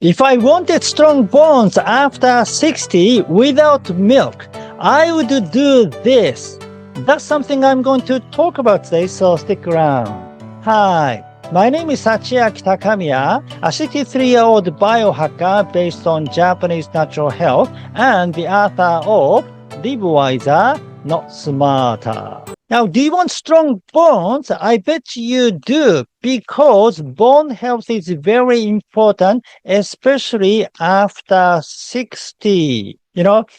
If I wanted strong bones after 60 without milk, I would do this. That's something I'm going to talk about today, so stick around. Hi, my name is Sachiaki Takamiya, a 63-year-old biohacker based on Japanese natural health and the author of Live Wiser, Not Smarter. Now, do you want strong bones? I bet you do, because bone health is very important, especially after 60.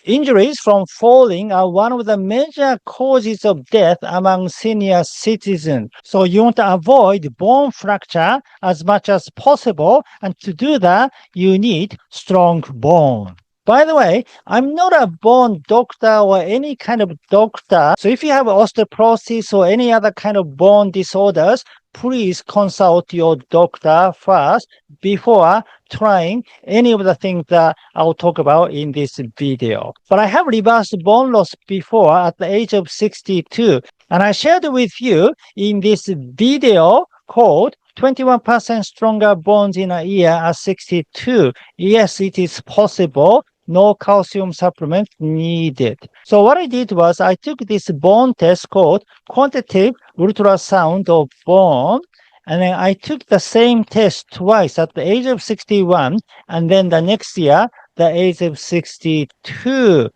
Injuries from falling are one of the major causes of death among senior citizens. So you want to avoid bone fracture as much as possible, and to do that, you need strong bone. By the way, I'm not a bone doctor or any kind of doctor. So if you have osteoporosis or any other kind of bone disorders, please consult your doctor first before trying any of the things that I'll talk about in this video. But I have reversed bone loss before at the age of 62. And I shared with you in this video called 21% stronger bones in a year at 62. Yes, it is possible. No calcium supplement needed. So what I did was I took this bone test called quantitative ultrasound of bone, and then I took the same test twice at the age of 61, and then the next year, the age of 62.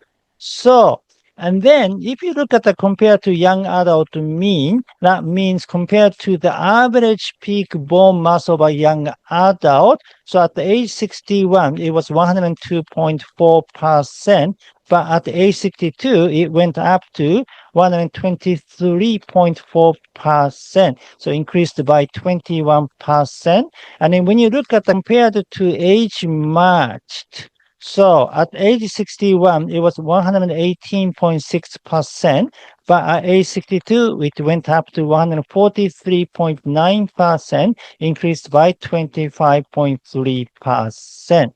And then if you look at the compared to young adult mean, that means compared to the average peak bone mass of a young adult. So at the age 61, it was 102.4%, but at the age 62, it went up to 123.4%. So increased by 21%. And then when you look at compared to age matched, so at age 61, it was 118.6%, but at age 62, it went up to 143.9%, increased by 25.3%.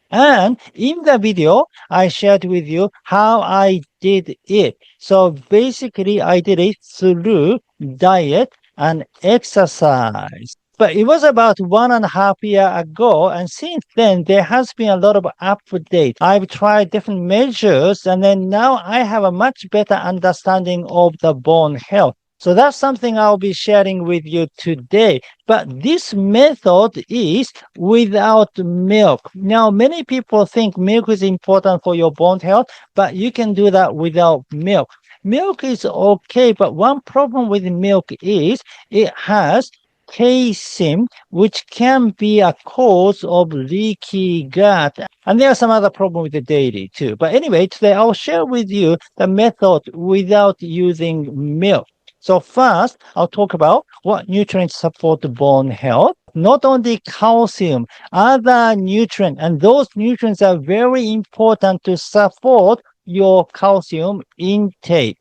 And in the video, I shared with you how I did it. So basically, I did it through diet and exercise. But it was about 1.5 years ago, and since then, there has been a lot of updates. I've tried different measures, and then now I have a much better understanding of the bone health. So that's something I'll be sharing with you today. But this method is without milk. Now, many people think milk is important for your bone health, but you can do that without milk. Milk is okay, but one problem with milk is it has casein, which can be a cause of leaky gut. And there are some other problems with the dairy too. But anyway, today I'll share with you the method without using milk. So first, I'll talk about what nutrients support bone health. Not only calcium, other nutrients, and those nutrients are very important to support your calcium intake.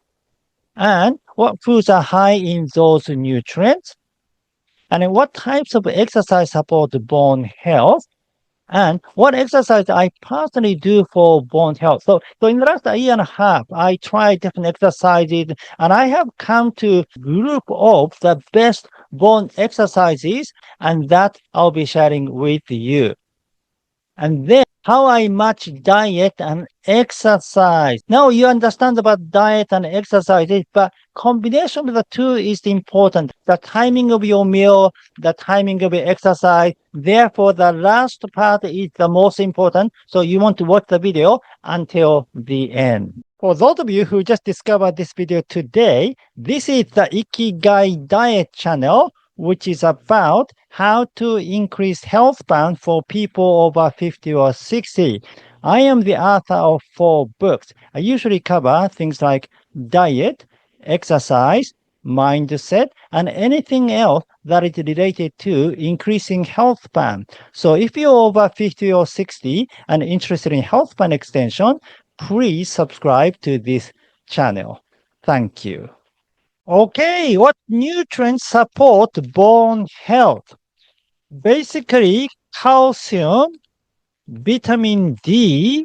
And what foods are high in those nutrients? And then what types of exercise support bone health? And what exercise I personally do for bone health. So in the last year and a half, I tried different exercises, and I have come to a group of the best bone exercises, and that I'll be sharing with you. And then how I match diet and exercise. Now you understand about diet and exercise, but combination of the two is important. The timing of your meal, the timing of your exercise. Therefore, the last part is the most important. So you want to watch the video until the end. For those of you who just discovered this video today, this is the Ikigai diet channel, which is about how to increase health span for people over 50 or 60. I am the author of 4 books. I usually cover things like diet, exercise, mindset, and anything else that is related to increasing health span. So if you're over 50 or 60 and interested in health span extension, please subscribe to this channel. Thank you. Okay, what nutrients support bone health? Basically, calcium, vitamin D,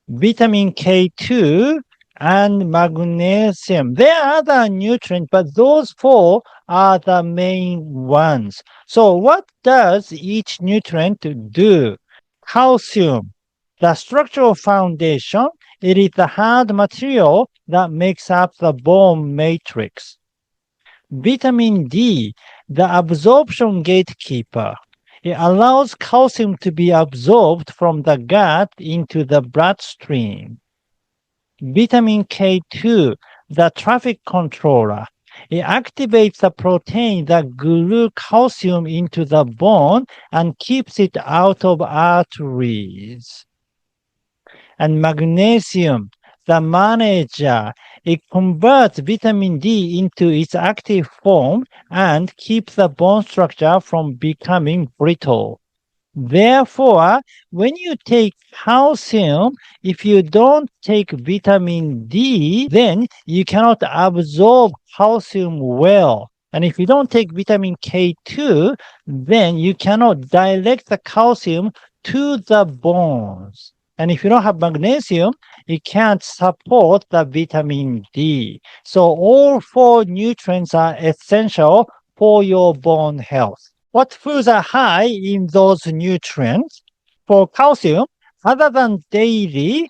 vitamin K2, and magnesium. There are other nutrients, but those 4 are the main ones. So what does each nutrient do? Calcium, the structural foundation, it is the hard material that makes up the bone matrix. Vitamin D, the absorption gatekeeper. It allows calcium to be absorbed from the gut into the bloodstream. Vitamin K2, the traffic controller. It activates the protein that glues calcium into the bone and keeps it out of arteries. And magnesium, the manager. It converts vitamin D into its active form and keeps the bone structure from becoming brittle. Therefore, when you take calcium, if you don't take vitamin D, then you cannot absorb calcium well. And if you don't take vitamin K2, then you cannot direct the calcium to the bones. And if you don't have magnesium, it can't support the vitamin D. So all four nutrients are essential for your bone health. What foods are high in those nutrients? For calcium, other than dairy,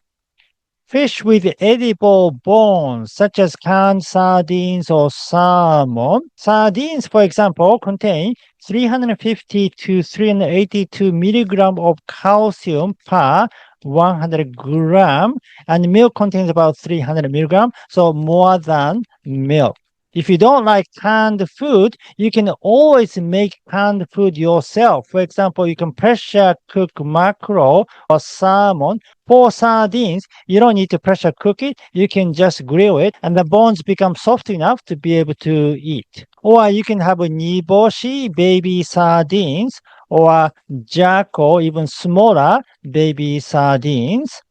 fish with edible bones, such as canned sardines or salmon. Sardines, for example, contain 350 to 382 milligram of calcium per 100 gram, and milk contains about 300 milligram, so more than milk. If you don't like canned food, you can always make canned food yourself. For example, you can pressure cook mackerel or salmon. For sardines, you don't need to pressure cook it. You can just grill it, and the bones become soft enough to be able to eat. Or you can have a niboshi, baby sardines, or jacko, even smaller baby sardines,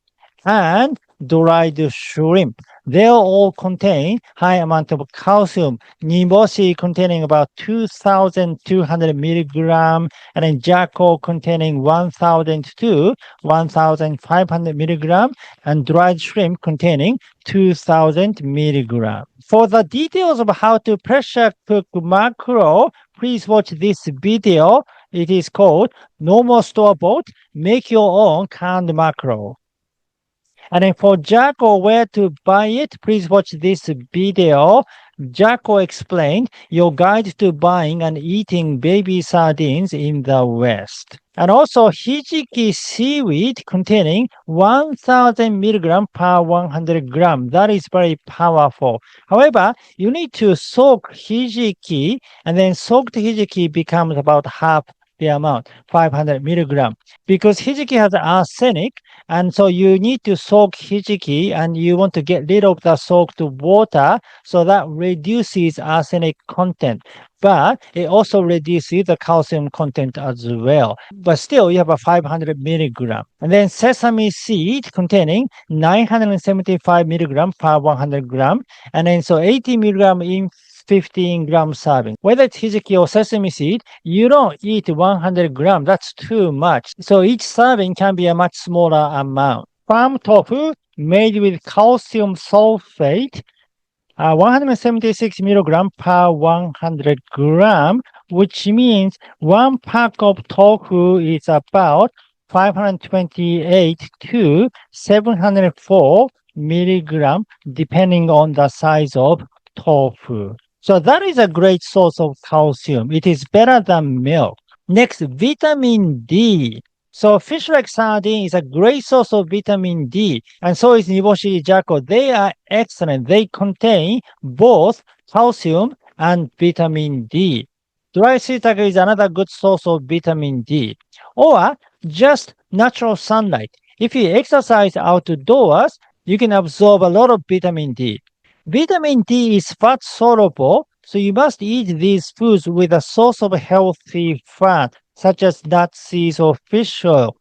and dried shrimp. They all contain high amount of calcium. Niboshi containing about 2,200 milligram, and then jacko containing 1,000 to 1,500 milligram, and dried shrimp containing 2,000 milligram. For the details of how to pressure cook mackerel, please watch this video. It is called Normal Store-Bought, Make Your Own Canned Mackerel. And then for Jacko, where to buy it, please watch this video. Jacko explained your guide to buying and eating baby sardines in the West. And also hijiki seaweed containing 1,000 milligram per 100 gram. That is very powerful. However, you need to soak hijiki, and then soaked hijiki becomes about half the amount, 500 milligram. Because hijiki has arsenic, and so you need to soak hijiki, and you want to get rid of the soaked water, so that reduces arsenic content. But it also reduces the calcium content as well. But still, you have a 500 milligram. And then sesame seed containing 975 milligram per 100 gram. And then so 80 milligram in 15 gram serving. Whether it's hijiki or sesame seed, you don't eat 100 gram. That's too much. So each serving can be a much smaller amount. Farm tofu made with calcium sulfate, 176 milligram per 100 gram, which means one pack of tofu is about 528 to 704 milligram, depending on the size of tofu. So that is a great source of calcium. It is better than milk. Next, vitamin D. So fish like sardine is a great source of vitamin D, and so is niboshi jacko. They are excellent. They contain both calcium and vitamin D. Dry shiitake is another good source of vitamin D. Or just natural sunlight. If you exercise outdoors, you can absorb a lot of vitamin D. Vitamin D is fat soluble, so you must eat these foods with a source of healthy fat, such as nuts, seeds, or fish oil.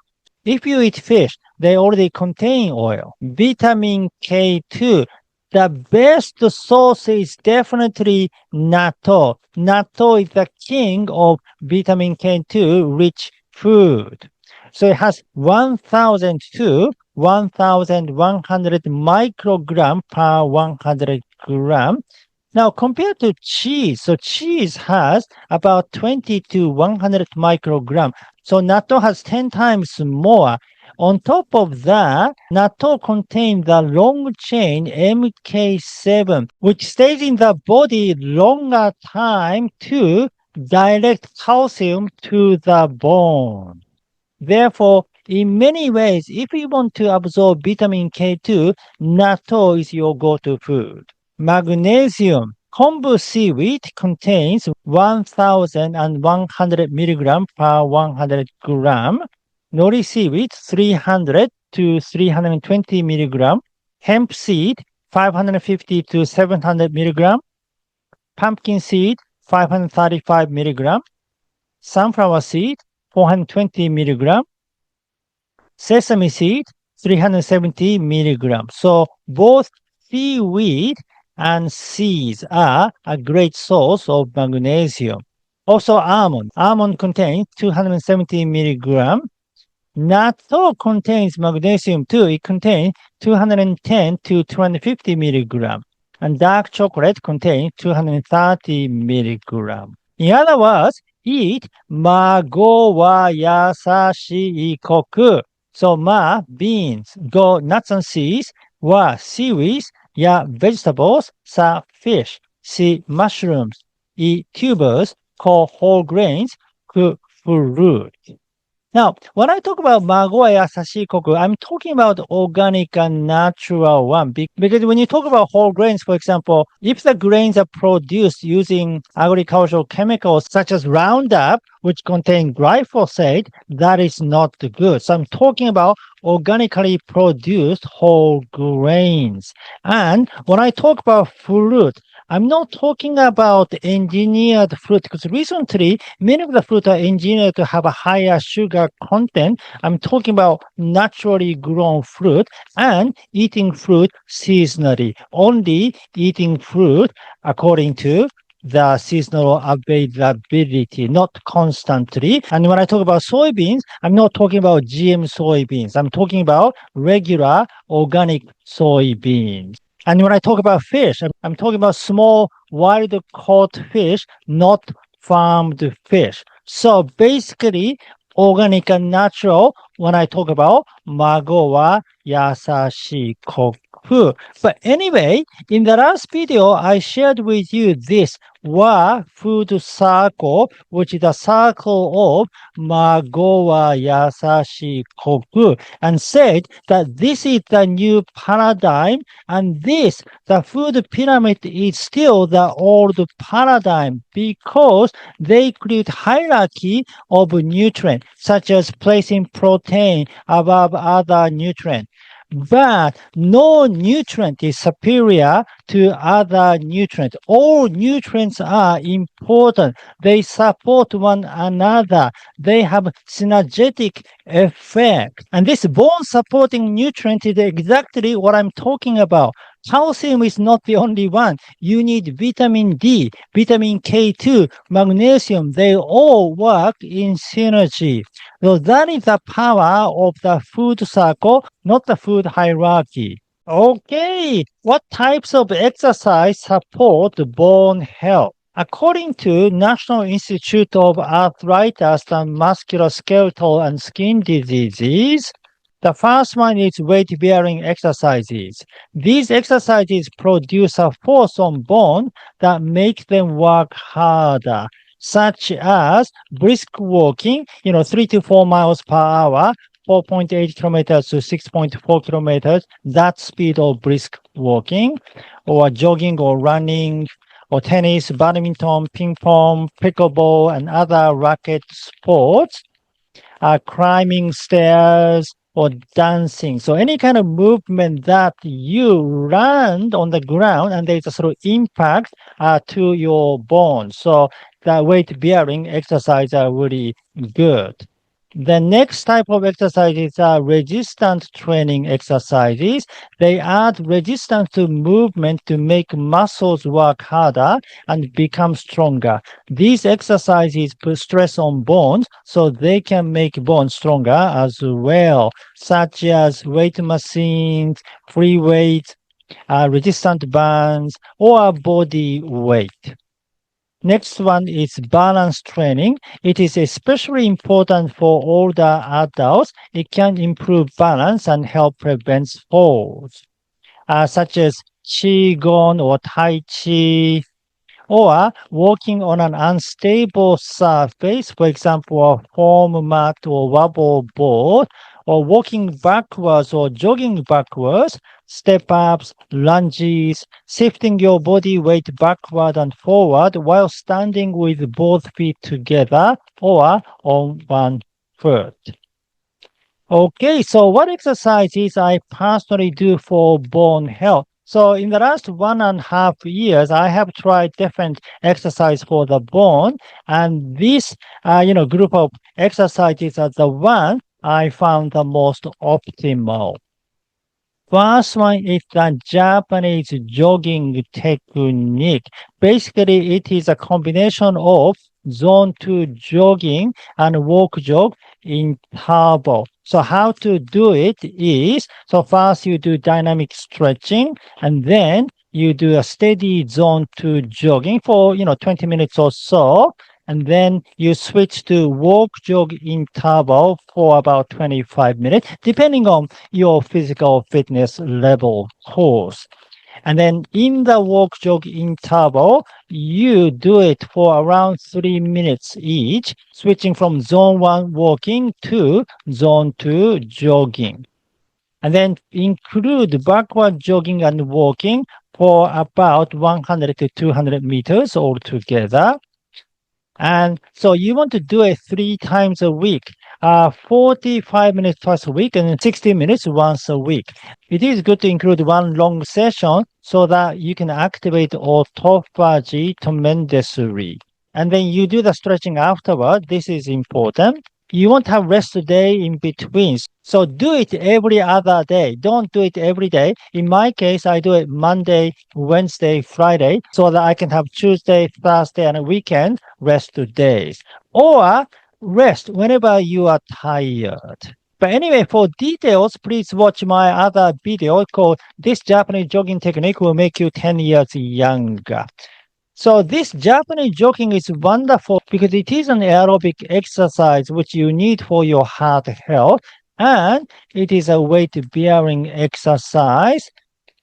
If you eat fish, they already contain oil. Vitamin K2. The best source is definitely natto. Natto is the king of vitamin K2 rich food. So it has 1,000 to 1,100 microgram per 100 gram. Now, compared to cheese, so cheese has about 20 to 100 microgram. So natto has 10 times more. On top of that, natto contains the long chain MK7, which stays in the body longer time to direct calcium to the bone. Therefore, in many ways, if you want to absorb vitamin K2, natto is your go-to food. Magnesium. Kombu seaweed contains 1,100 milligram per 100 gram. Nori seaweed 300 to 320 milligram. Hemp seed 550 to 700 milligram. Pumpkin seed 535 milligram. Sunflower seed 420 milligram. Sesame seed 370 milligram. So both seaweed and seeds are a great source of magnesium. Also almond. Almond contains 270 milligram. Natto contains magnesium too. It contains 210 to 250 milligram. And dark chocolate contains 230 milligram. In other words, eat mago wa yasashii koku. So ma, beans, go, nuts and seeds, wa, seaweeds, ya, vegetables, sa, fish, si, mushrooms, e, tubers, ko, whole grains, ku, fruit. Now, when I talk about mago ya sashikoku, I'm talking about organic and natural one. Because when you talk about whole grains, for example, if the grains are produced using agricultural chemicals such as Roundup, which contain glyphosate, that is not good. So I'm talking about organically produced whole grains. And when I talk about fruit, I'm not talking about engineered fruit because recently many of the fruit are engineered to have a higher sugar content. I'm talking about naturally grown fruit and eating fruit seasonally. Only eating fruit according to the seasonal availability, not constantly. And when I talk about soybeans, I'm not talking about GM soybeans. I'm talking about regular organic soybeans. And when I talk about fish, I'm talking about small wild caught fish, not farmed fish. So basically, organic and natural when I talk about mago wa yasashi koku. But anyway, in the last video, I shared with you this wa food circle, which is a circle of mago wa yasashi koku, and said that this is the new paradigm, and this, the food pyramid, is still the old paradigm because they create hierarchy of nutrients, such as placing protein above other nutrients. But no nutrient is superior to other nutrients. All nutrients are important. They support one another. They have synergetic effect. And this bone supporting nutrient is exactly what I'm talking about. Calcium is not the only one. You need vitamin D, vitamin K2, magnesium. They all work in synergy. So that is the power of the food circle, not the food hierarchy. Okay, what types of exercise support bone health? According to National Institute of Arthritis and Musculoskeletal and Skin Diseases, the first one is weight-bearing exercises. These exercises produce a force on bone that makes them work harder, such as brisk walking, 3 to 4 miles per hour, 4.8 kilometers to 6.4 kilometers, that speed of brisk walking, or jogging or running, or tennis, badminton, ping pong, pickleball, and other racket sports, climbing stairs, or dancing. So any kind of movement that you land on the ground and there's a sort of impact to your bones. So the weight bearing exercise are really good. The next type of exercises are resistance training exercises. They add resistance to movement to make muscles work harder and become stronger. These exercises put stress on bones so they can make bones stronger as well, such as weight machines, free weights, resistant bands, or body weight. Next one is balance training. It is especially important for older adults. It can improve balance and help prevent falls, such as Qigong or Tai Chi, or walking on an unstable surface, for example, a foam mat or wobble board, or walking backwards or jogging backwards, step ups, lunges, shifting your body weight backward and forward while standing with both feet together or on one foot. Okay, so what exercises I personally do for bone health? So in the last 1.5 years, I have tried different exercise for the bone, and this, group of exercises are the one I found the most optimal. First one is the Japanese jogging technique. Basically, it is a combination of zone 2 jogging and walk jog interval. So how to do it is, so first you do dynamic stretching, and then you do a steady zone 2 jogging for, 20 minutes or so. And then you switch to walk jog interval for about 25 minutes, depending on your physical fitness level course. And then in the walk jog interval, you do it for around 3 minutes each, switching from zone 1 walking to zone 2 jogging. And then include backward jogging and walking for about 100 to 200 meters altogether. And so you want to do it 3 times a week, 45 minutes twice a week and 60 minutes once a week. It is good to include one long session so that you can activate autophagy tremendously. And then you do the stretching afterward. This is important. You won't have rest day in between. So do it every other day. Don't do it every day. In my case, I do it Monday, Wednesday, Friday, so that I can have Tuesday, Thursday, and a weekend rest days. Or rest whenever you are tired. But anyway, for details, please watch my other video called This Japanese Jogging Technique Will Make You 10 Years Younger. So this Japanese jogging is wonderful because it is an aerobic exercise which you need for your heart health, and it is a weight-bearing exercise,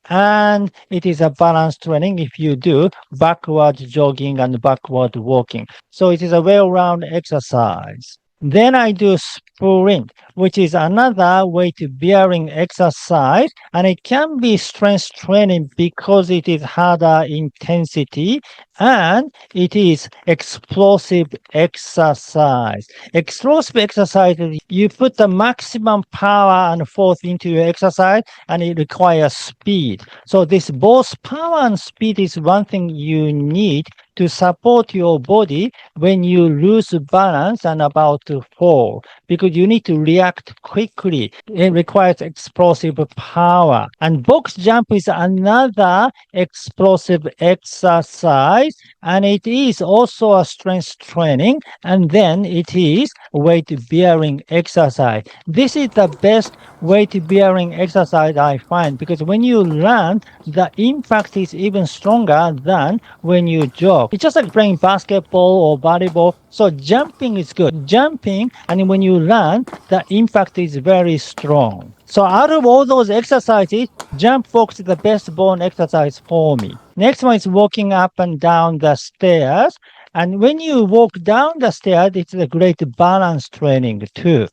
and it is a balance training if you do backward jogging and backward walking. So it is a well-rounded exercise. Then I do sprint, which is another weight-bearing exercise, and it can be strength training because it is harder intensity and it is explosive exercise. Explosive exercise is you put the maximum power and force into your exercise, and it requires speed. So this both power and speed is one thing you need to support your body when you lose balance and about to fall, because you need to react quickly. It requires explosive power. And box jump is another explosive exercise, and it is also a strength training, and then it is weight-bearing exercise. This is the best weight-bearing exercise I find, because when you run, the impact is even stronger than when you jog. It's just like playing basketball or volleyball. So jumping is good. Jumping, and when you run, the impact is very strong. So out of all those exercises, jump box is the best bone exercise for me. Next one is walking up and down the stairs. And when you walk down the stairs, it's a great balance training too.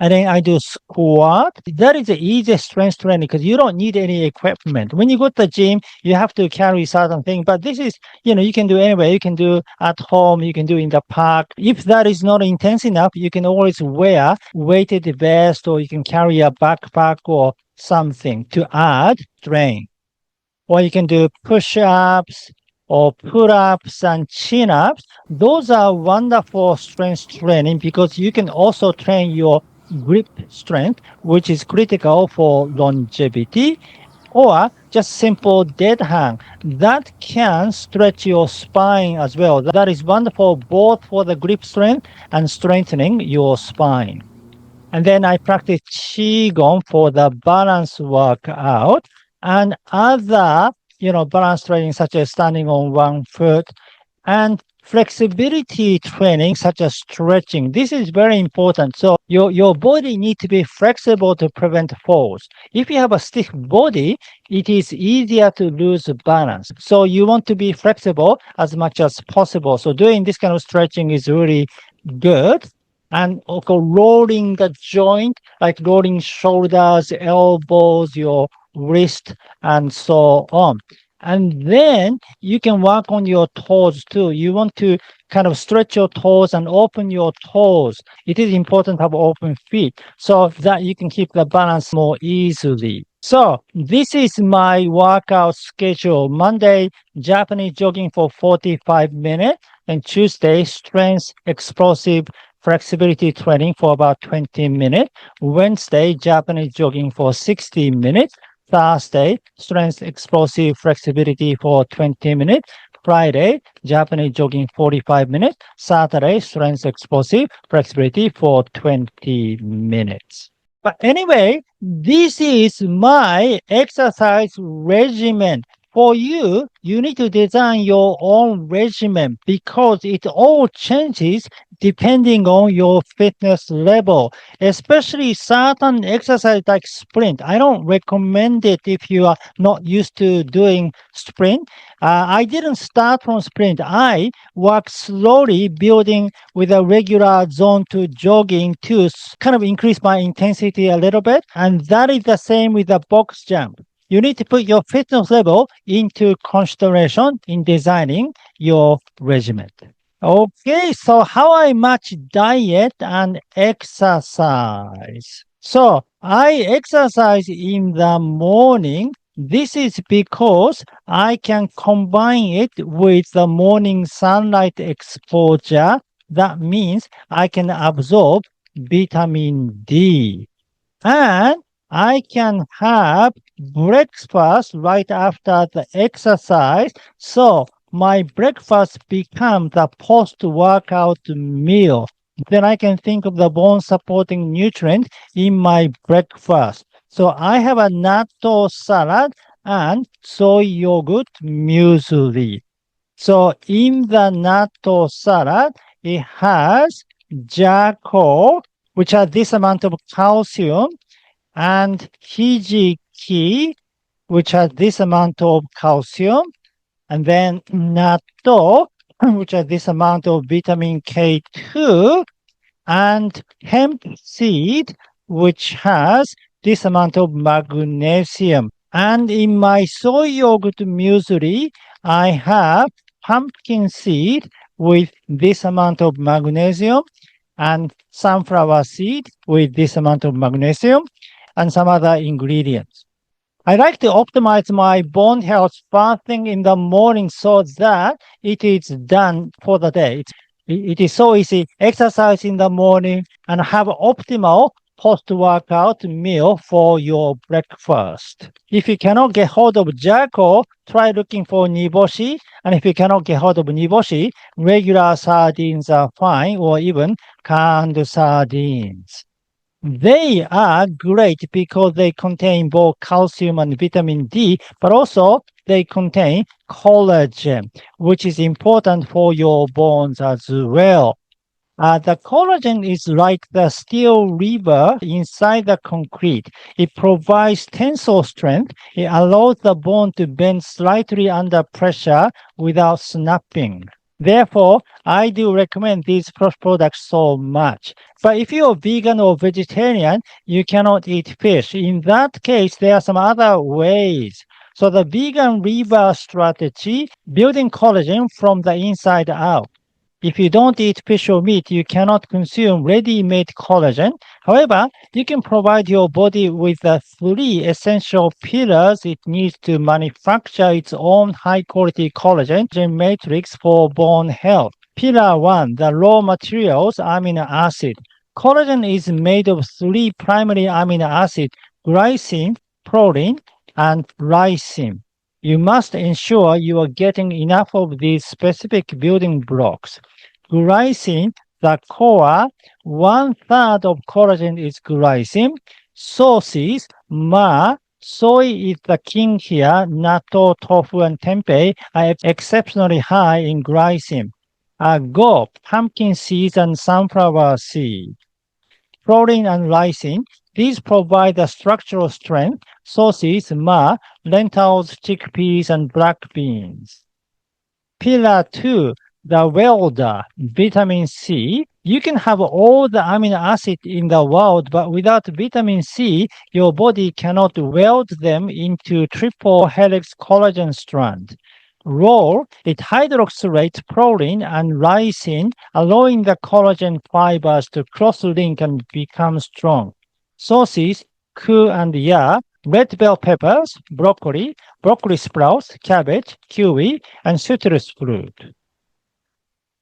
And then I do squat. That is the easiest strength training because you don't need any equipment. When you go to the gym, you have to carry certain things. But this is, you can do anywhere. You can do at home. You can do in the park. If that is not intense enough, you can always wear weighted vest, or you can carry a backpack or something to add strength. Or you can do push-ups or pull-ups and chin-ups. Those are wonderful strength training because you can also train your grip strength, which is critical for longevity, or just simple dead hang. That can stretch your spine as well. That is wonderful both for the grip strength and strengthening your spine. And then I practice Qigong for the balance workout. and other, balance training such as standing on one foot, and flexibility training such as stretching. This is very important. So your body needs to be flexible to prevent falls. If you have a stiff body, it is easier to lose balance. So you want to be flexible as much as possible. So doing this kind of stretching is really good. And also rolling the joint, like rolling shoulders, elbows, your wrist, and so on. And then you can work on your toes too. You want to kind of stretch your toes and open your toes. It is important to have open feet so that you can keep the balance more easily. So this is my workout schedule. Monday, Japanese jogging for 45 minutes, and Tuesday, strength, explosive, flexibility training for about 20 minutes. Wednesday, Japanese jogging for 60 minutes. Thursday, strength, explosive, flexibility for 20 minutes. Friday, Japanese jogging 45 minutes. Saturday, strength, explosive, flexibility for 20 minutes. But anyway, this is my exercise regimen. For you, you need to design your own regimen because it all changes depending on your fitness level, especially certain exercise like sprint. I don't recommend it if you are not used to doing sprint. I didn't start from sprint. I work slowly building with a regular zone to jogging to kind of increase my intensity a little bit. And that is the same with the box jump. You need to put your fitness level into consideration in designing your regimen. Okay, so how I match diet and exercise. So I exercise in the morning. This is because I can combine it with the morning sunlight exposure. That means I can absorb vitamin D. And I can have breakfast right after the exercise. So my breakfast becomes the post-workout meal. Then I can think of the bone-supporting nutrient in my breakfast. So I have a natto salad and soy yogurt muesli. So in the natto salad, it has charcoal, which has this amount of calcium, and hijiki, which has this amount of calcium, and then natto, which has this amount of vitamin K2, and hemp seed, which has this amount of magnesium. And in my soy yogurt muesli, I have pumpkin seed with this amount of magnesium, and sunflower seed with this amount of magnesium, and some other ingredients. I like to optimize my bone health first thing in the morning so that it is done for the day. It is so easy. Exercise in the morning and have optimal post-workout meal for your breakfast. If you cannot get hold of charcoal, try looking for niboshi. And if you cannot get hold of niboshi, regular sardines are fine, or even canned sardines. They are great because they contain both calcium and vitamin D, but also they contain collagen, which is important for your bones as well. The collagen is like the steel river inside the concrete. It provides tensile strength. It allows the bone to bend slightly under pressure without snapping. Therefore, I do recommend these products so much. But if you're vegan or vegetarian, you cannot eat fish. In that case, there are some other ways. So the vegan river strategy, building collagen from the inside out. If you don't eat fish or meat, you cannot consume ready-made collagen. However, you can provide your body with the 3 essential pillars it needs to manufacture its own high-quality collagen matrix for bone health. Pillar 1, the raw materials, amino acid. Collagen is made of 3 primary amino acids, glycine, protein, and lysine. You must ensure you are getting enough of these specific building blocks. Glycine, the core, 1/3 of collagen is glycine. Sources, Soy is the king here. Natto, tofu, and tempeh are exceptionally high in glycine. Go, pumpkin seeds and sunflower seed. Protein and lysine. These provide the structural strength. Sources, ma, lentils, chickpeas, and black beans. Pillar 2, the welder, vitamin C. You can have all the amino acids in the world, but without vitamin C, your body cannot weld them into triple helix collagen strand. Role, it hydroxylates protein and lysine, allowing the collagen fibers to cross-link and become strong. Sources, ku and ya, red bell peppers, broccoli, broccoli sprouts, cabbage, kiwi, and citrus fruit.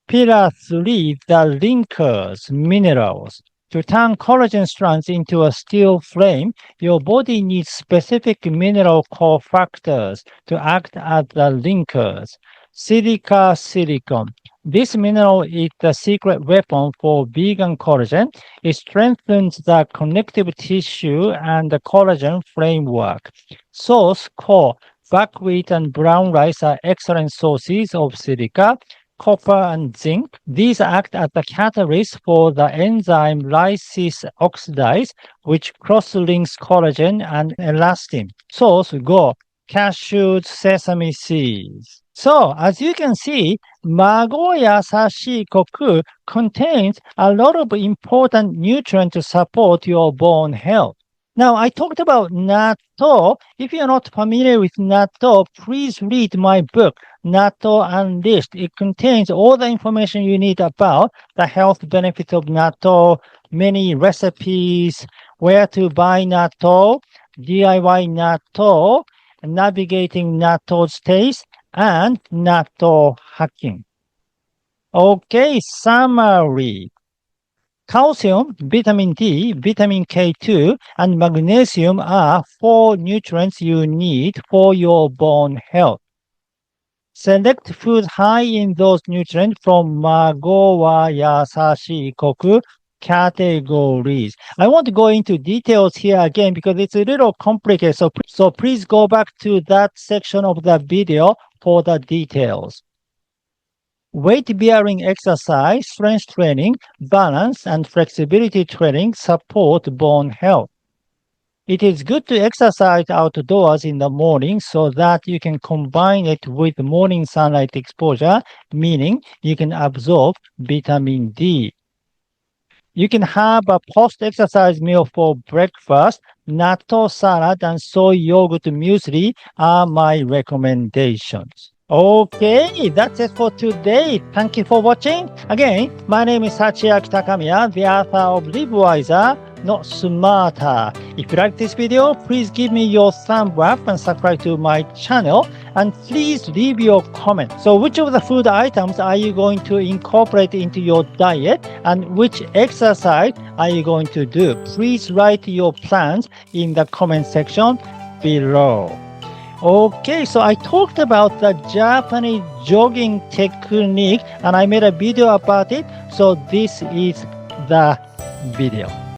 Pillar 3, the linkers, minerals. To turn collagen strands into a steel frame, your body needs specific mineral cofactors to act as the linkers. Silica silicon. This mineral is the secret weapon for vegan collagen. It strengthens the connective tissue and the collagen framework. Source, core. Buckwheat and brown rice are excellent sources of silica. Copper and zinc. These act as the catalyst for the enzyme lysis oxidase, which cross-links collagen and elastin. Source, go, cashews, sesame seeds. So, as you can see, Mago Yasashi Koku contains a lot of important nutrients to support your bone health. Now, I talked about natto. If you're not familiar with natto, please read my book, Natto Unleashed. It contains all the information you need about the health benefits of natto, many recipes, where to buy natto, DIY natto, navigating natto's taste, and natto hacking. Okay, summary. Calcium, vitamin D, vitamin K2, and magnesium are 4 nutrients you need for your bone health. Select food high in those nutrients from Mago wa Yasashi Koku categories. I won't go into details here again because it's a little complicated, so please go back to that section of the video for the details. Weight-bearing exercise, strength training, balance, and flexibility training support bone health. It is good to exercise outdoors in the morning so that you can combine it with morning sunlight exposure, meaning you can absorb vitamin D. You can have a post-exercise meal for breakfast. Natto salad and soy yogurt muesli are my recommendations. Okay, that's it for today. Thank you for watching. Again, my name is Hachiaki Takamiya, the author of Live Wiser, Not Smarter. If you like this video, please give me your thumb up and subscribe to my channel. And please leave your comment. So which of the food items are you going to incorporate into your diet? And which exercise are you going to do? Please write your plans in the comment section below. Okay, so I talked about the Japanese jogging technique and I made a video about it. So this is the video.